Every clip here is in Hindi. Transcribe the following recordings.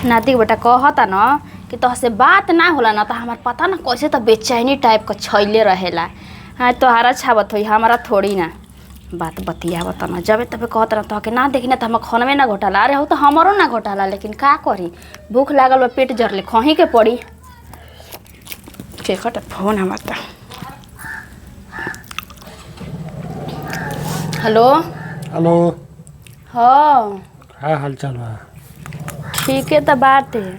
नाती बेटा कहता न कि तोहसे बात ना होला ना तो हमार पता ना कैसे तो बेचैनी टाइप का छैले रहेला। हाँ तोहरा छावत होई हमारा थोड़ी ना बात बतियावत न जब तब कहत रह तोहके ना देखी ना तो हम खनवे ना घोटाला। अरे हो तो हमारो ना घोटाला लेकिन का करी भूख लागल बा पेट जरले खही के पड़ी। केखट फोन हमार हेलो हेलो। हाँ का हाल चाल बा? ठीक है तो बात है।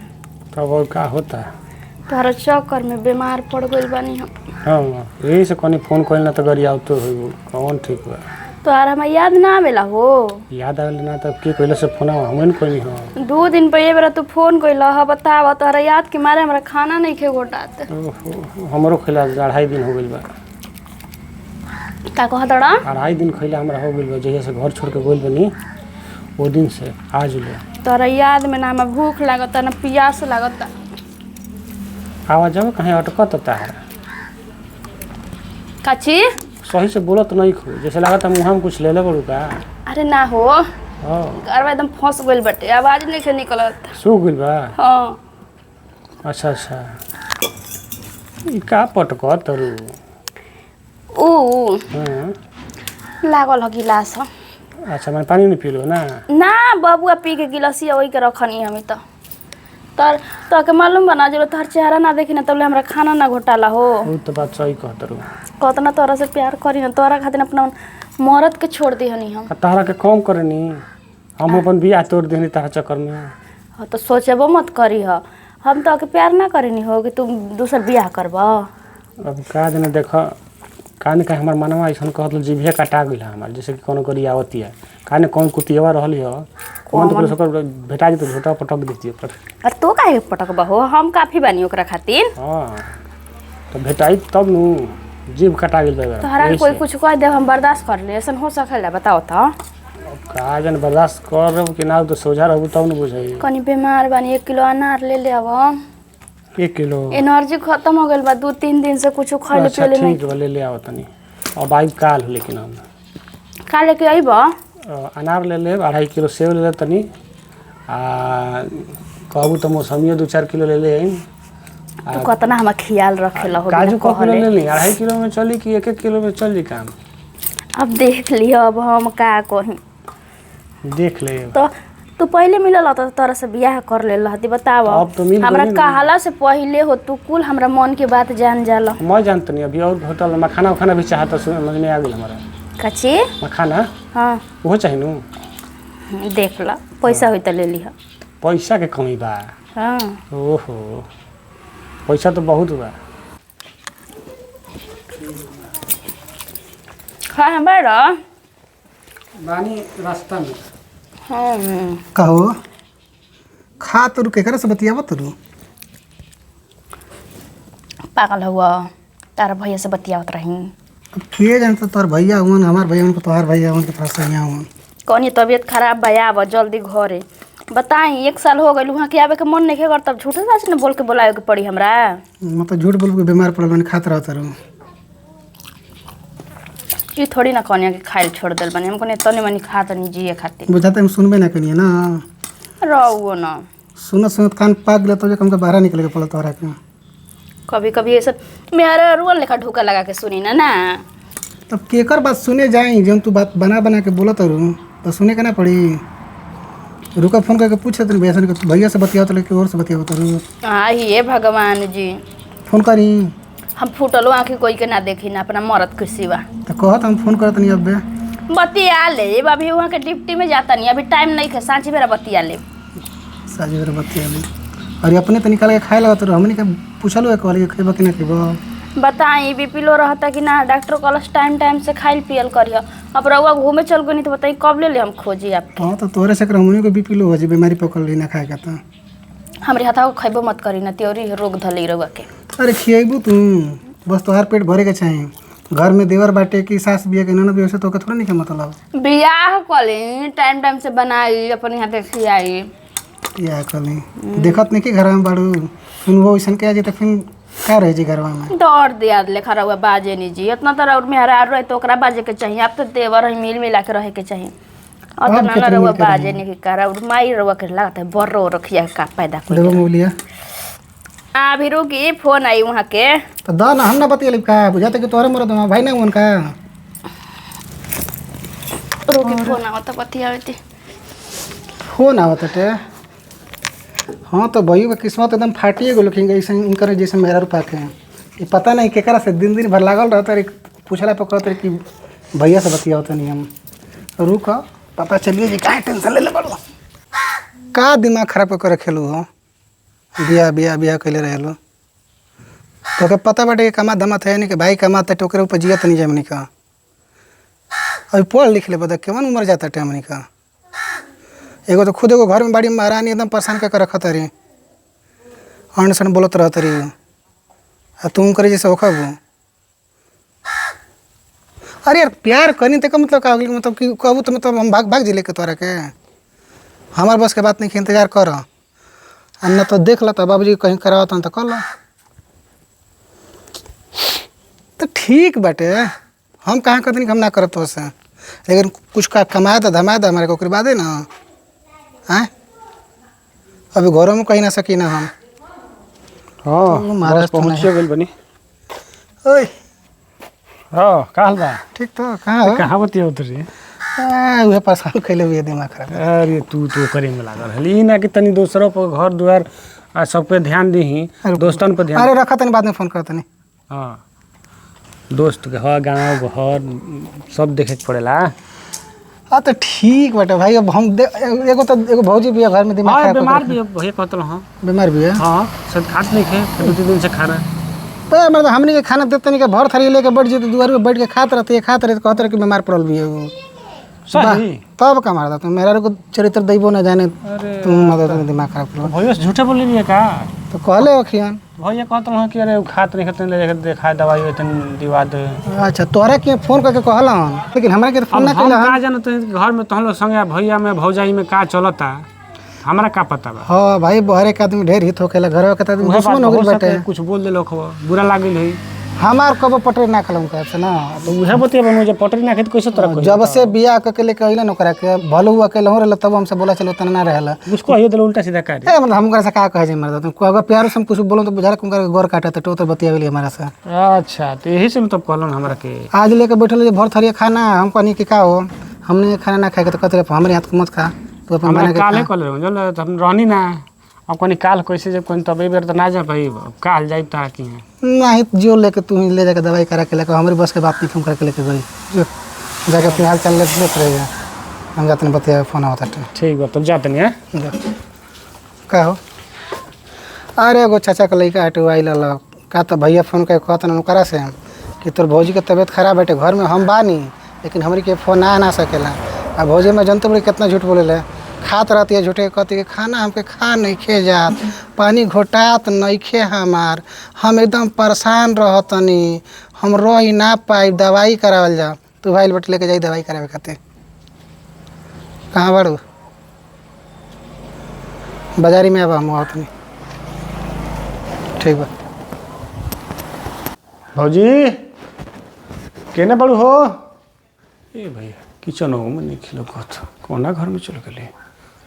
तब और का होता? तोहरा चक्कर में बीमार पड़ गइल बानी हम। हाँ यही से कनी फोन कइल ना तो गरिया तो कौन ठीक बा। तोहरा हमें याद ना आवेला हो? याद आवेला ना तब के कइले से फोन हमें कोई हो। 2 दिन पहले बेरा तू फोन कइला ह बतावा तोहरा याद के मारे हमरा खाना नहीं खे घोटात। ओहो हमरो खइला 2.5 दिन हो गइल बा। का कहत बड़ा? 2.5 दिन खइला हमरा हो गइल बा जहिया से घर छोड़ के गइल बनी वो दिन से आज ले। तोहरा याद में ना हमें भूख लागता ना प्यास लागता। आवाज अब कहीं अटकता है। काची? सही से बोलत नहीं खो जैसे लागत मुंह में कुछ ले ले बड़ू का। अरे ना हो हां गरवा एकदम फंस गइल बटे आवाज नहीं खे निकलत। सो गइल बा? हां अच्छा अच्छा ई का पटकत रू? ओ हां लागल ह गिलास। अच्छा मैं पानी नहीं पीलो ना? ना बबुआ पी के गिलासिया वही के रखनी हमी तो के मालूम बना जब तोहर चेहरा ना देखी ना तबले हमरा खाना ना घोटाला हो। वो तो बात सही कहत रू। कहतना तोरा से प्यार करी ना तोरा खातिर अपना मरद के छोड़ दी हनी हम। तारा के कम करनी हम अपन बियाह तोड़ देनी तारा चक्कर में। हाँ तो सोचबो मत करी ह हम तो के प्यार ना करनी हो कि तुम दूसर बियाह करबा। अब का देने देख कान का हमर मनवा ऐसा कहत जीभे कटा गइल हमर जैसे कि कोनो करी आवती है काने कौन कुतियवा रहली हो कौन तो सकर भेटा जे तो झोटा पटक देती पर। अरे तो काहे पटकबा हो हम काफी बानी ओकरा खातिर। हां तो भेटाई तब नु जीभ कटा गइल बा। तोहरा कोई कुछ कह दे हम बर्दाश्त कर ले ऐसन हो सकेला बताओ तो? का जन बर्दाश्त करब कि ना तो सोझा रहबू तब न बुझाई। कनी बीमार बानी 1 किलो अनार ले ले अब। 1 किलो एनर्जी खत्म हो गइल बा 2-3 दिन से कुछ खाइले पिले नहीं। ठीक ले ले आओ तनी अब आई काल लेकिन हम काल लेके आइबा? अनार ले ले 2.5 किलो सेब ले ले तनी आ कहबू तो मौसमियो 2-4 किलो ले ले। तू कतना हम ख्याल रखेला हो काजू को किलो ले ली 2.5 किलो में चली कि 1-1 किलो में चली काम? अब देख लियो अब हम का कही। देख ले तो तू पहले मिलल तो तोरा से बियाह कर ले रहती बताव। अब तो मिल हमरा कहला से पहले हो तू कुल हमरा मन के बात जान जाला। मैं जानत नहीं अभी और होटल में खाना भी चाहता समझ में आ गेल हमरा। कची? खाना हां वो चाहिए नु देख ला पैसा होई त ले लिहा। पैसा के कमी बा? हां ओहो पैसा तो बहुत बा। खा हमरा बानी रास्ता में। हां कहो खा तो केकरा से बतियावत रू? पागल हुआ तारा भैया से बतियावत रही। अब के जानता तोहर भैया हुन हमार भैया हुन तोहर भैया हुन के पास यहाँ हुन। कौन तबीयत खराब भैया अब जल्दी घरे बताई 1 साल हो गइल वहाँ के आवे के मन नहीं कर तब झूठे सच न बोल के बोलावे के पड़ी हमरा। मतलब झूठ बोल के बीमार पड़ल बन खात रहत रू। ई थोड़ी ना कनिया के खाइल छोड़ देल बनी हमको ने तनी मनी खा तनी जिए खातिर। बुझाते हम सुनबे ना कनिए ना। रहुओ ना सुनत सुनत कान पाक गेल तो कम के बाहर निकल के पड़ल तोहरा के। कभी कभी ये सब मेरा रुअल लेखा ढूका लगा के सुनी ना ना। तब केकर बात सुने जाई जब तू बात बना के बोलत रू तो सुने के ना पड़ी। रुका फोन करके पूछत भैया से कि भैया से बतियावत लेके और से बतियावत रू। आई हे भगवान जी फोन करी हम फूटलो आँखी कोई के ना देखी ना अपना मरद के सिवा। तो कहत हम फोन करत नहीं अब बे। बतिया ले अभी वहाँ के डिप्टी में जाता नहीं अभी टाइम नहीं है सांझी बेरा बतिया ले। साजी बेरा बतिया ले और अपने तो निकाल के खाए लगा तो हमने के पूछलो है कहली खेबो कि ना खेबो। बताई बीपी लो रहता कि ना डॉक्टर कहलस टाइम से खाइल पियल करियो। अब रउआ घूमे चल गई तो बताई कब ले हम खोजी आपके। हाँ तो तोरे से हमने को बीपी लो हो जी बीमारी पकड़ ली ना खाए का तो। हमारे हाथा को खैबो मत करी ना त्योरी रोग धली रउआ के। अरे खिएबू तू बस तोहार पेट भरे के चाहिए। घर में देवर बाटे की सास बिया के ननद बिया से तो थोड़ा नहीं के मतलब। बियाह कली टाइम से बनाई अपने हाथे खियाई। या कली देखत नहीं कि घर में बाड़ू सुनबो ऐसन के जे त फिर का रह जी घरवा में। डर दिया लेखा रउआ बाजे नहीं जी इतना तो और मेहरा रहे तो ओकरा बाजे के चाहिए। आप तो देवर मिल मिला के रहे के चाहिए। और तो अब ना कितनी रउआ मिल के बाजे नहीं कि करा माई रउआ के लागत है बर्रो रखिया का पैदा कर देखो मोबाइलिया अभी रुकी फोन आई वहाँ के तो दा ना हम ना बतिया का बुझाते कि तोरे मरद भाई ना उनका रुकी फोन आवत बतियावती फोन आवत टे हाँ तो भाई का किस्मत एकदम फाटिए गेल कि ऐसे इनकर जैसे मेरा रुपा के ये पता नहीं केकरा से दिन भर लागल रहता रे पूछला पे कहते रे कि भैया से बतिया होता नहीं हम रुक पता चलिए जी काहे टेंशन ले ले बड़ो का दिमाग खराब कर खेलू हो बिया बिया बिया कैले रहेलो तो के पता बाटे कि कमा धमा है नहीं कि भाई कमाता टोकरे ऊपर जिया तो नहीं जमनी का अभी पढ़ लिख ले बता केवन उम्र जाता टेमनी का एगो तो खुद एगो घर में बाड़ी में महारानी एकदम परेशान कर रखत रही अन्न सन बोलत रहत रही आ तुम करे जैसे होखबू अरे यार प्यार करनी तो का मतलब का होगी मतलब कि कहबू तो मतलब हम भाग भाग जिले के तोरा के हमार बस के बात नहीं कि इंतजार कर आ न तो देख ला तो बाबूजी कहीं करावत तो कर लो तो ठीक बाटे हम कहाँ कहते नहीं कि हम ना करत तो से लेकिन कुछ का कमाया था धमाया था हमारे को ओकरे बादे ना आँ अभी घरों में कहीं ना सकी ना हम हाँ महाराष्ट्र में पहुँचे गेल बनी ओए हाँ का हाल बा ठीक तो कहाँ हो कहाँ बतिया उतरी वह परेशान कैले हुए दिमाग खराब अरे तू तो करे में लागल हल ई ना कि तनी दोसरों पर घर दुआर आ सब पे ध्यान दीही दोस्तन पर ध्यान अरे रखा तनी बाद में फोन करता नहीं हाँ दोस्त के घर गाँव घर सब देखे के पड़ेला हाँ तो ठीक बाटे भाई अब हम एगो तो एगो भौजी भी है घर में दिमाग हाँ खराब बीमार भी है भैया कहतल हाँ बीमार भी है हाँ सब खात नहीं खे 2-3 दिन से खाना तो मतलब हमने के खाना देते नहीं कि भर थारी लेके बैठ जाते दुआर पे बैठ के खाते रहते कहते रहे कि बीमार पड़ल भी है वो सही तब का मारता तुम मेरा को चरित्र दैबो ना जाने तुम मतलब दिमाग खराब करो भैया से झूठे बोली नहीं है का तो कहले अखियान भैया कहता हूँ कि अरे खात नहीं खाते ले जाकर देखा दवाई वेतन दिवा दे अच्छा तोहरा के फोन करके कहला हन लेकिन हमरा के फोन ना हम कैला का जानते हैं कि घर में तो हम लोग संगे भैया में भौजाई में का चलता हमरा का पता बा हां भाई बहरे के आदमी ढेर हित होखेला घरवा के आदमी उहे बात दुश्मन हो हो गेल सके, बेटे कुछ बोल देलो खबर बुरा लागल है हमार कबो पटरी ना खलम कहत से ना तो उहे बतिया मुझे पटरी ना खेत कैसे तरह जब से बियाह के लेके अइला नौकरा के भलो हुआ के लहर रहला तब हमसे बोला चलो तना ना रहला उसको ये दिल उल्टा सीधा कर ए मतलब हम से का कहे जे मरदा तुम को अगर प्यार से हम कुछ बोलो तो बुझाला कुम कर गोर काटा तो तो बतियावेली हमारा से अच्छा तो यही से मतलब कहलन हमरा के आज लेके बैठल भर थरिया खाना हम कहनी कि का हो हमने खाना ना खाए के तो कहते हमारे हाथ को मत खा तो अपन हमरा बना के काले खा। कहले जल हम रहनी ना अब कोनी काल कैसे जब कोनी तब बेर तो ना जा भाई काल जाई ता की नहीं जो लेके तू ही ले जाके दवाई करा के लेके हमारे बस के बात नहीं फोन करके लेके गई जो जाके अपने हाल चाल लेते रहेगा हम जाते नहीं बतिया फोन आवता है ठीक बा तब जाते नहीं है का हो अरे एगो चाचा के लड़का हटे आई ला का तो भैया फोन करके कहता ना करा से कि तोर भौजी के तबीयत खराब बैठे घर में हम बानी लेकिन हमारी के फोन आ ना सकेला अब भौजी में जनते बड़ी कितना झूठ बोले खात रहती है झूठे कहती है खाना हमके खा नहीं खे जात पानी घोटात नहीं खे हमार हम एकदम परेशान रहतनी हम रह ना पाई दवाई करावल जा तू भाई बट लेके जाई दवाई करावे खातिर कहाँ बाड़ू बाजारी में अब हम आवतनी ठीक बा भौजी केने बड़ू हो ए भैया किचन हो में नहीं खिलो कथ कोना घर में चल गए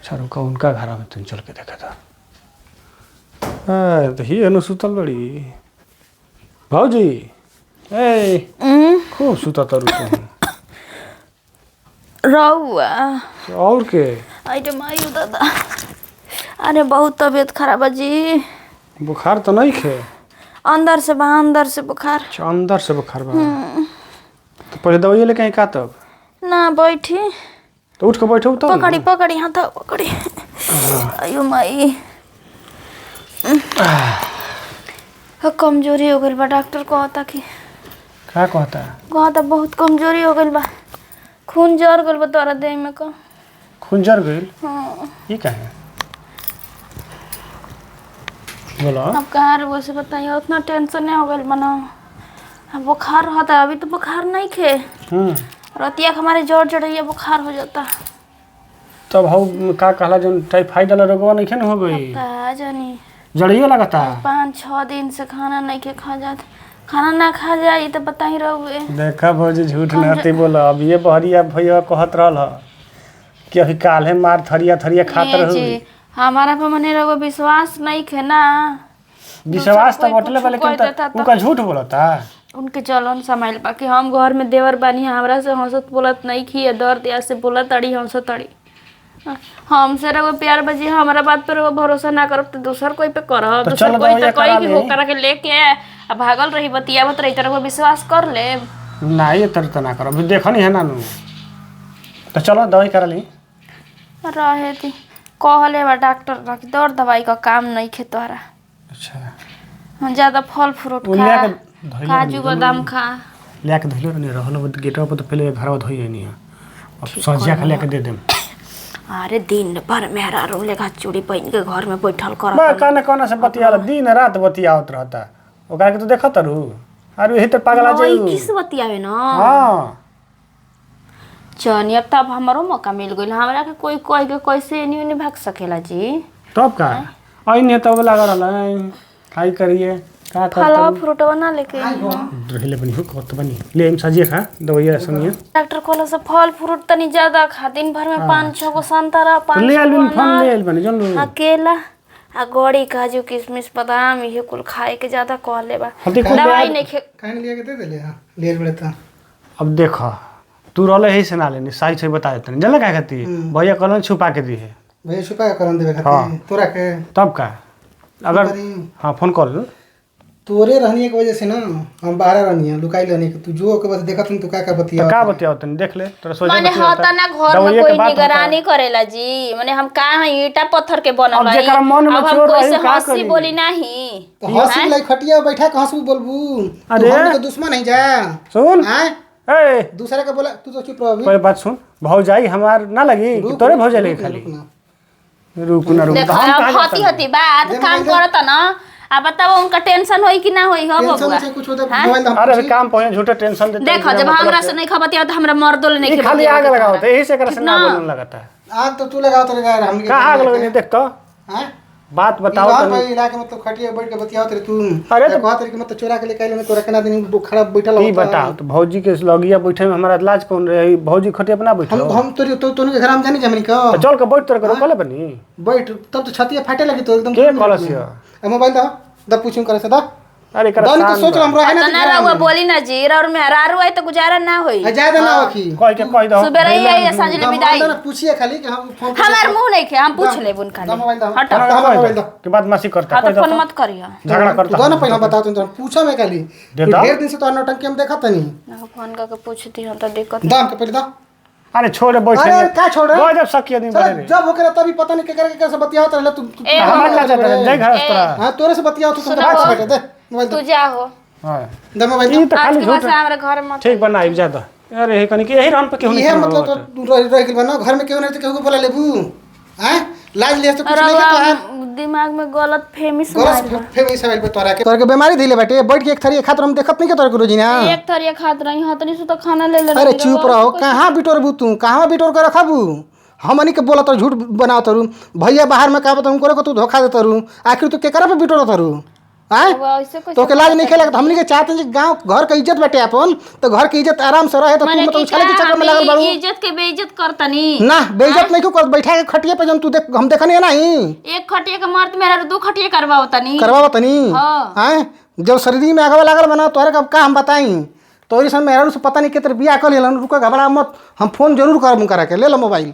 चारों का उनका घर में तुम चल के देखा था तो ही अनु सुतल बड़ी भौजी ए खूब सुता तारू तू रउआ और के अरे मायू दादा अरे बहुत तबीयत खराब है जी बुखार तो नहीं खे अंदर से बुखार अच्छा अंदर से बुखार बा तो पहले दवाई लेके आई का तब ना बैठी तो उठ के बैठो तब पकड़ी हाथ पकड़ी अयो माई कमजोरी हो गई बा डॉक्टर कहता कि का कहता बहुत कमजोरी हो गई बा खून जर गल बा तोरा देह में का खून जर गइल हाँ ये का है बोलो अब कहाँ रहो से बताइए उतना टेंशन नहीं हो गई बना अब बुखार रहता अभी तो बुखार नहीं खे रतिया के हमारे जोर चढ़ैया बुखार हो जाता तब हम का कहला जो टाइफाइड वाला रोगवा नहीं खेन हो गई का जानी जड़िए लगता 5-6 दिन से खाना नहीं के खा जात खाना ना खा जाई तो बता ही रहुए देखा भौजी झूठ नहीं बोला अब ये बहरिया भैया कहत रहल कि अभी काल है मार थरिया थरिया खात ए रहू जी हमारा पे मने रहो विश्वास नहीं खे ना। विश्वास तो कोई बटले कुछ वाले कह लेकिन देता तो- उनका झूठ बोलता। उनके चलन संभाल बाकी हम घर में देवर बानी हमरा से हंसत बोलत नहीं खी दर्द या से बोलत तड़ी हंसत तड़ी हमसे रहो प्यार बजी हमारा बात पर वो भरोसा ना करब तो दूसर कोई पे करब तो दूसर चलो कोई दवाइयाँ तो कही करा कि ले। हो करा के लेके आ भागल रही बतियावत रही तरह विश्वास कर ले। नहीं ये तरह ना करो अभी देखो नहीं है ना नू। तो चलो दवाई करा ली। रहे थी कहले बा डॉक्टर रख दौड़ दवाई का काम नहीं खे तोहरा अच्छा ज्यादा फल फ्रूट उ खा लिया के धइले काजू बादाम खा। लिया के धइले नहीं रहल गेटवा पर तो पहले घरवा धोई नहीं है अब सजिया के लेके दे देम। अरे दिन भर मेहरा रूम लेखा चूड़ी पहन के घर में बैठल कर मैं काने कोना से बतियाला दिन रात बतियावत रहता ओकरा के तो देखत रहू अरे यही तो पागल आ जाई। किस बतियावे ना हां चल अब तब हमारो मौका मिल गइल हमरा के कोई कह के कैसे नहीं भाग सकेला जी। तब का आई नहीं तब लगा रहल खाई करिए का फलवा करत फ्रूटवा ना लेके रहिले बनी हो कत बनी ले हम सजिया खा दवाई सुनिए डॉक्टर कहला से फल फ्रूट तनी ज्यादा खा दिन भर में 5-6 गो संतरा तो ले 5 आलू फोन ले आल बनी जन लो अकेला आ गड़ी काजू किशमिश बादाम ये कुल खाए के ज्यादा कहले बा हल्दी खूब दवाई नहीं खे काहे लिया के दे देले हां ले बड़े तो अब देखो तू रहले ही से ना लेनी सही सही बता देते जल्ला का कहती भैया कलन छुपा के दी है भैया छुपा के करन देबे हाँ। खातिर तोरा के तब का अगर करी। हाँ फोन कर लो तोरे रहने की वजह से ना हम बाहर रहनी है लुकाई रहनी के तू जो के बस देखत तू का बतिया का बतियाओ तनी देख ले तोरा सोचे माने हता ना घर में कोई निगरानी करेला जी माने हम का है ईटा पत्थर के बनल अब है जेकरा मन में अब हम चोर कोई रही, से का हंसी करी? बोली नहीं तो हंसू लाई खटिया बैठा के हंसू बोलबू अरे। अरे हम के दुश्मन नहीं जा सुन हैं ए दूसरे के बोला तू तो चुप रह अभी कोई बात सुन भौजाई हमार ना लगी कि तोरे भौजाई लगी खाली रुक ना रुक देखो हम कहाँ अब हती जाता हती बात काम करता ना अब बताओ उनका टेंशन होई कि ना होई हो टेंशन बबुआ से कुछ होता मोबाइल अरे अभी काम पहुंचे झूठे टेंशन देते देखो जब हमरा से नहीं खबतिया तो हमरा मर्दो ले नहीं ये खाली आग लगाओ तो यही से एकरा से ना कितना? बोलने लगता है आग तो तू लगाओ तो लगा हम कहाँ आग लगनी देख तो हैं बात बताओ बताओ तनी। भाई इलाके मतलब खटिया बैठ के बतियाओ तेरे तू अरे तो- कहत रे कि मतलब चोरा के लेके आइले तोरा केना दिन खराब बैठल ई बताओ तो भौजी के लगिया बैठे में हमारा लाज कौन रहे भौजी खटिया अपना बैठो हम तोरी तो के घर में जानी जमनी का तो चल के बैठ तोरे करो कले बनी बैठ तब तो छतिया फाटे लगी तो एकदम के कलस यो मोबाइल दा पूछूं करे से दा अरे कर दानी तो सोच हम रहे ना ना रहुआ बोली ना जी और मेहरारू आई तो गुजारा ना होई ज्यादा ना होखी कह दो सुबह रही है या सांझ ले विदाई ना पूछिए खाली कि हम फोन हमार मुंह नहीं खे हम पूछ ले बुन खाली मोबाइल दा हट मोबाइल दा के बाद मासी करता हाँ तो कह फोन दो मत करियो झगड़ा तू करता दो ना पहले बता तू पूछा मैं खाली देता? ढेर दिन से तो नौटंकी हम देखत नहीं ना फोन करके पूछती हूं तो दिक्कत दाम के पहले दा अरे छोड़ बैठ अरे का छोड़ रहे? जब सकिया दिन चल बड़े जब होकर तभी पता नहीं केकर के कैसे बतियाओ रहले तू ए, हमार का जाता है जय घर ए, तोरा हां तोरे से बतियाओ तू सुनो। बात से बैठे दे मोबाइल तू जा हो हां दे मोबाइल ई तो आज खाली के झूठ बाद से हमारे घर मत ठीक बनाई ज्यादा अरे हे कनी के यही रान पे क्यों ये नहीं मतलब तो तू रह गेल बना घर में क्यों नहीं तो केहू को बोला लेबू हैं लाज ले तो कुछ नहीं के तो दिमाग में गलत फहमी गलत फेमी सवाल पे तोरा के बीमारी धइले बाटे बैठ के एक थरी खातर हम देखत नहीं के तोरा के रोजीना एक थरिया खात रही हतनी से तो खाना ले ले अरे चुप रहो कहाँ बिटोरबू तू कहाँ बिटोर के रखबू हमनी के बोला तो झूठ बनाओ तरू भैया बाहर में कहबो तुम को तू धोखा दे तरू आखिर तू केकरा पे बिटोर तरू हैं ऐसे कुछ तो के लाज नहीं खेला हमनी के चाहते हैं कि गांव घर के इज्जत बाटे अपन तो घर की इज्जत आराम से रहे तो तू माने मतलब कि उछाले के चक्कर में का लागल बाड़ू इज्जत के बेइज्जत करतनी ना बेइज्जत नहीं क्यों कर बैठा के खटिया पे जब तू देख हम देखनी है नहीं एक खटिया के मर्द मेरा दो खटिया करवाओ तनी करवा तनी हाँ। हैं जब शरीर में आगवा लागल बना तोहरे का का हम बताई तोरी सन मेहरा से पता नहीं कितने बियाह कर लेलन रुको घबरा मत हम फोन जरूर करब करा के ले लो मोबाइल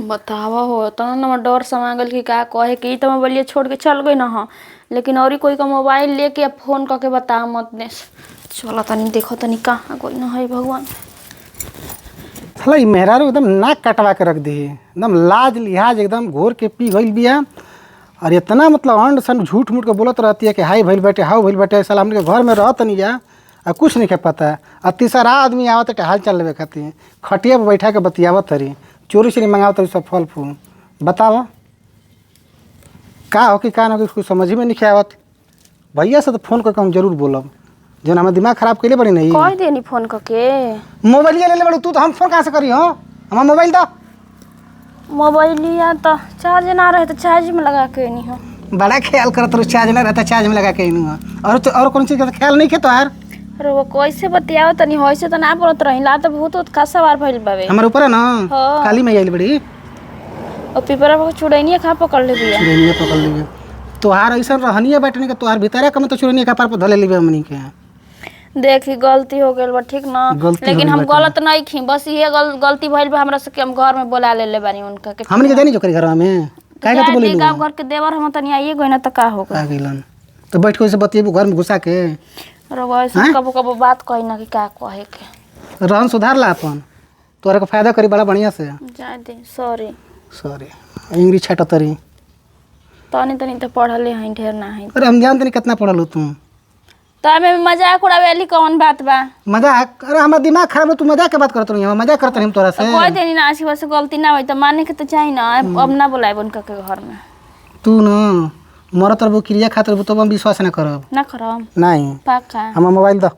बतावा हो तो ना डर समागल की का कहे कि तो मोबाइल छोड़ के चल गई ना हाँ लेकिन और कोई का मोबाइल लेके फोन करके बता मत ने चलो तनी देखो तनी कहाँ कोई ना है भगवान साला ई मेहरारू एकदम नाक कटवा के रख दी एकदम लाज लिहाज एकदम घोर के पी गई बिया और इतना मतलब अंड सन झूठ मूठ के बोलत रहती है कि हाई भइल बैठे हाउ भइल बैठे साला हमने के घर में रहत नहीं जा और कुछ नहीं के पता और तीसरा आदमी आवत है हाल चल लेवे खातिर खटिया पर बैठा के बतियावत तरी चोरी से मंगावत तरी सब फल फूल बतावा का हो कि का ना हो कि कुछ समझ में नहीं आवत भैया से तो फोन करके हम जरूर बोलब जो हमारा दिमाग खराब कैले बड़ी नहीं कह देनी फोन करके मोबाइल ले ले बड़ू तू तो हम फोन कहाँ से करी हो हमारा मोबाइल दो मोबाइल लिया तो चार्ज ना रहे तो चार्ज में लगा के नहीं हो बड़ा ख्याल करत रहो चार्ज ना रहता चार्ज में लगा के और कौन चीज़ का ख्याल नहीं के तो यार अरे वो कैसे बतियाओ तनी होइसे त ना बोलत रही ला तो बहुत का सवार भइल बावे हमारे ऊपर है ना हाँ। काली में आइल बड़ी और पिपरा को चुड़ैनिया खा पकड़ ले बिया चुरैनिया पकड़ लीजिए तोहार ऐसा रहनिया बैठने के तोहार भीतर कम तो चुरैनिया का पार पर धले लीबे हमनी के देखी गलती हो गेल बा ठीक ना गलती हो लेकिन गइल हम बाटे। गलत नहीं खी बस ये गलती भइल बा हमरा से कि हम घर में बोला ले बानी उनका के हमनी के जानी जो करी घर में काहे का तो बोले गांव घर के देवर हम तनी आइए गई ना त का हो आ गइलन तो बैठ के ऐसे बतिएबू घर में घुसा के अरे वैसे कबो कबो बात कही ना कि का कहे के रहन सुधार ला अपन तोरा के फायदा करी बड़ा बढ़िया से जा दे सॉरी सॉरी इंग्लिश छाट तरी तनी तनी तो पढ़ले हई ढेर ना हई अरे हम जानते नहीं कितना पढ़ल हो तू तो हमें मजाक उड़ावेली कौन बात बा मजाक अरे हमारा दिमाग खराब है तू मजाक के बात करत रही मजाक करत रही तोरा से कोई देनी ना आशी बस गलती ना होई तो माने के तो चाहिए ना अब ना बुलाए उनका के घर में तू न मरत रहबू क्रिया खातिर रहबू तब हम विश्वास ना करब ना करम नहीं पक्का हमार मोबाइल दो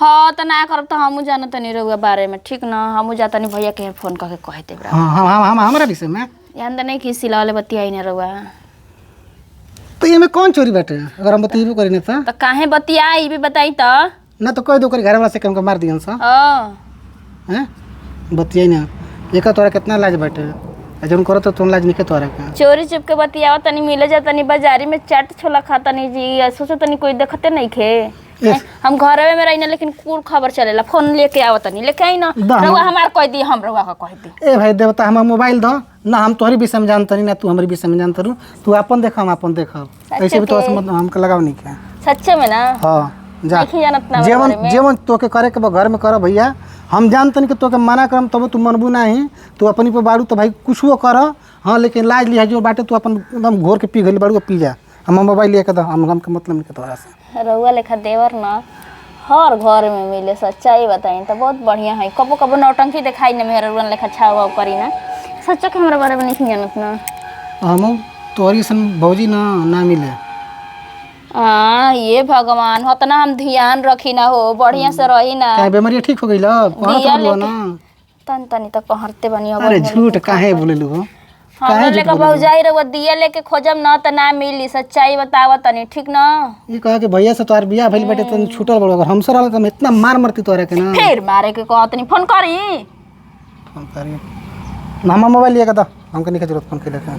हाँ तो ना करब तो हमू जानत नहीं रहुआ बारे में ठीक ना हमू जाता नहीं भैया के फोन करके कह देब हाँ हाँ हम हमारा विषय में यान तो नहीं कि सिलावले बतियाई ना रहुआ तो ये में कौन चोरी बैठे अगर हम बतिएबो करी ना तो काहे बतियाई भी बताई तो ना तो कह दो करी घर वाला से कम मार दियन सा हाँ हैं बतियाई ना एक तोरा कितना लाज बैठे जब करो तो तुम लाज नहीं के तोरा के चोरी चुप के बतियावा तनी मिले जा तनी बाजारी में चाट छोला खाता नहीं जी सोचो तनी कोई देखते नहीं खे हम घरवे में रही लेकिन कुल खबर चलेला फोन लेके आओ तनी लेके आई ना रउआ हमार कह दी हम रउआ का कह दी ए भाई देवता हमार मोबाइल दो ना हम तोहरी विषय में जानत नहीं ना तू हमारे विषय में जानत रू तू अपन देख हम अपन देखब ऐसे भी तो हमके लगाव नहीं के सच्चे में ना हाँ जा नहीं जानत ना जेवन जेवन तोके करे के बा घर में कर भैया हम जानतनी कि तोके मना करम तब तू मनबू नहीं तू अपनी पे बाड़ू तो भाई कुछ वो कर हाँ लेकिन लाज लिहा जो बाटे तू अपन एकदम घोर के पी गई बाड़ू पी जा हम मोबाइल लेके दो हम के मतलब नहीं के तोरा से रउआ लेखा देवर ना हर घर में मिले सच्चाई बताई तो बहुत बढ़िया है कबो कबो नौटंकी दिखाई ना मेरा रउआ लेखा छाव करी ना सच्चा के हमरा बारे में नहीं जानत ना हम तोरी सन भौजी ना मिले हाँ ये भगवान होतना हम ध्यान रखी ना हो बढ़िया से रही ना क्या बीमारी ठीक हो गई लो दिया कहत बोलो ना तन तनी तो कहरते बनी हो अरे झूठ काहे बोलेलू हो हमरा लेके भौजाई रउआ दिया लेके खोजम ना त ना मिली सच्चाई बतावा तनी ठीक ना ये कहा कि भैया से तोहार बियाह भइल बेटे तन छूटल बड़ो अगर हमसे रहल त हम इतना मार मरती तोरा के ना फिर मारे के कहतनी फोन करी फोन करिए ना हम मोबाइल लिया के दो हमके नहीं के जरूरत फोन के लेके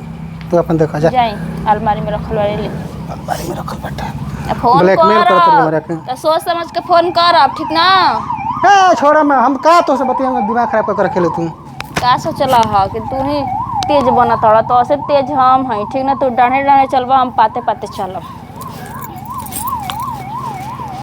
तू अपन देखा जा जाई अलमारी में रखल वाली ले अलमारी में रखल बेटा फोन ब्लैकमेल करत रहे हमरा कर के तो सोच समझ के फोन करब ठीक ना ए छोड़ा मैं हम का तो से बतिया दिमाग खराब कर रखे तू का सोचला ह कि तू ही तेज बना तड़ा तो ऐसे तेज हम हई ठीक ना तू डांडे डांडे चलबा हम पाते पाते चलब